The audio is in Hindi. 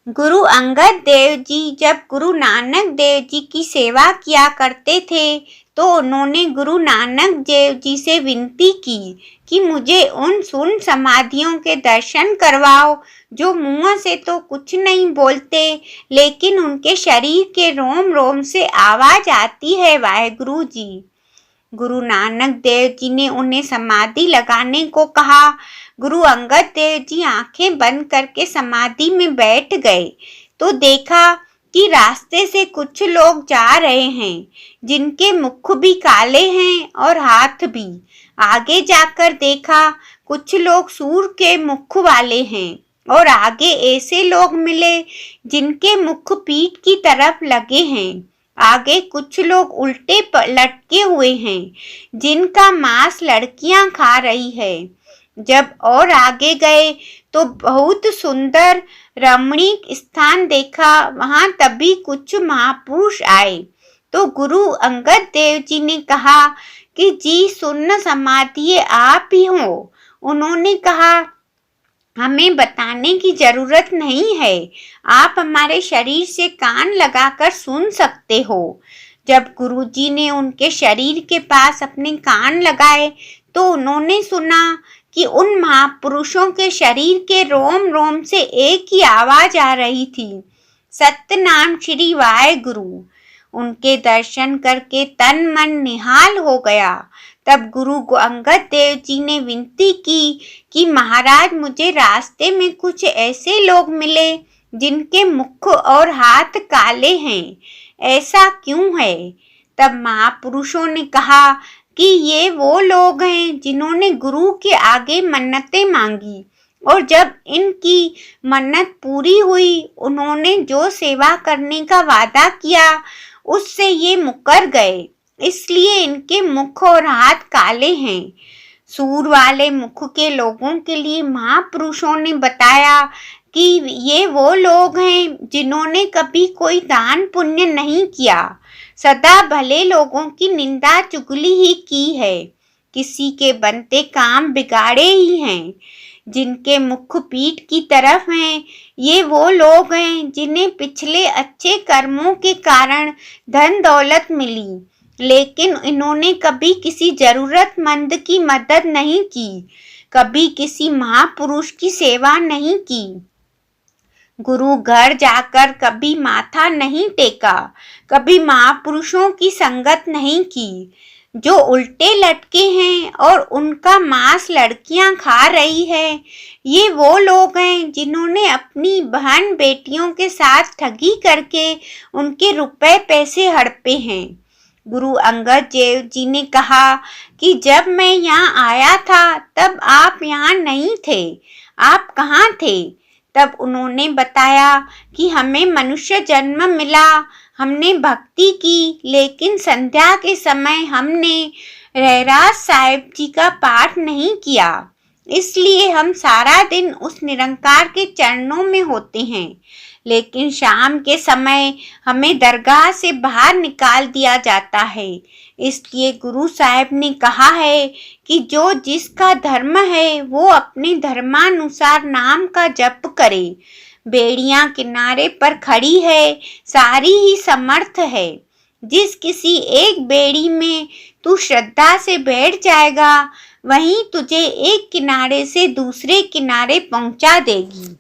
गुरु अंगद देव जी जब गुरु नानक देव जी की सेवा किया करते थे तो उन्होंने गुरु नानक देव जी से विनती की कि मुझे उन सुन समाधियों के दर्शन करवाओ जो मुंह से तो कुछ नहीं बोलते लेकिन उनके शरीर के रोम रोम से आवाज आती है। वाहेगुरु जी। गुरु नानक देव जी ने उन्हें समाधि लगाने को कहा। गुरु अंगद देव जी आंखें बंद करके समाधि में बैठ गए तो देखा कि रास्ते से कुछ लोग जा रहे हैं जिनके मुख भी काले हैं और हाथ भी। आगे जाकर देखा कुछ लोग सूर के मुख वाले हैं और आगे ऐसे लोग मिले जिनके मुख पीठ की तरफ लगे हैं। आगे कुछ लोग उल्टे लटके हुए हैं जिनका मांस लड़कियां खा रही है। जब और आगे गए तो बहुत सुंदर रमणीक स्थान देखा। वहां तभी कुछ महापुरुष आए तो गुरु अंगद देव जी ने कहा कि जी सुन्न समाधि आप ही हो। उन्होंने कहा हमें बताने की जरूरत नहीं है, आप हमारे शरीर से कान लगाकर सुन सकते हो। जब गुरुजी ने उनके शरीर के पास अपने कान लगाए तो उन्होंने सुना कि उन महापुरुषों के शरीर के रोम रोम से एक ही आवाज आ रही थी, सतनाम श्री वाहेगुरु। उनके दर्शन करके तन मन निहाल हो गया। तब गुरु अंगद देव जी ने विनती की कि महाराज मुझे रास्ते में कुछ ऐसे लोग मिले जिनके मुख और हाथ काले हैं, ऐसा क्यों है? तब महापुरुषों ने कहा कि ये वो लोग हैं जिन्होंने गुरु के आगे मन्नतें मांगी और जब इनकी मन्नत पूरी हुई उन्होंने जो सेवा करने का वादा किया उससे ये मुकर गए, इसलिए इनके मुख और हाथ काले हैं। सूर वाले मुख के लोगों के लिए महापुरुषों ने बताया कि ये वो लोग हैं जिन्होंने कभी कोई दान पुण्य नहीं किया, सदा भले लोगों की निंदा चुगली ही की है, किसी के बनते काम बिगाड़े ही हैं। जिनके मुख पीठ की तरफ हैं ये वो लोग हैं जिन्हें पिछले अच्छे कर्मों के कारण धन दौलत मिली, लेकिन इन्होंने कभी किसी जरूरतमंद की मदद नहीं की, कभी किसी महापुरुष की सेवा नहीं की, गुरु घर जाकर कभी माथा नहीं टेका, कभी महापुरुषों की संगत नहीं की। जो उल्टे लटके हैं और उनका मांस लड़कियां खा रही है ये वो लोग हैं जिन्होंने अपनी बहन बेटियों के साथ ठगी करके उनके रुपए पैसे हड़पे हैं। गुरु अंगद देव जी ने कहा कि जब मैं यहाँ आया था तब आप यहाँ नहीं थे, आप कहाँ थे? तब उन्होंने बताया कि हमें मनुष्य जन्म मिला, हमने भक्ति की, लेकिन संध्या के समय हमने रहरास साहिब जी का पाठ नहीं किया, इसलिए हम सारा दिन उस निरंकार के चरणों में होते हैं, लेकिन शाम के समय हमें दरगाह से बाहर निकाल दिया जाता है। इसलिए गुरु साहिब ने कहा है कि जो जिसका धर्म है वो अपने धर्मानुसार नाम का जप करे। बेड़ियां किनारे पर खड़ी है, सारी ही समर्थ है। जिस किसी एक बेड़ी में तू श्रद्धा से बैठ जाएगा वहीं तुझे एक किनारे से दूसरे किनारे पहुंचा देगी।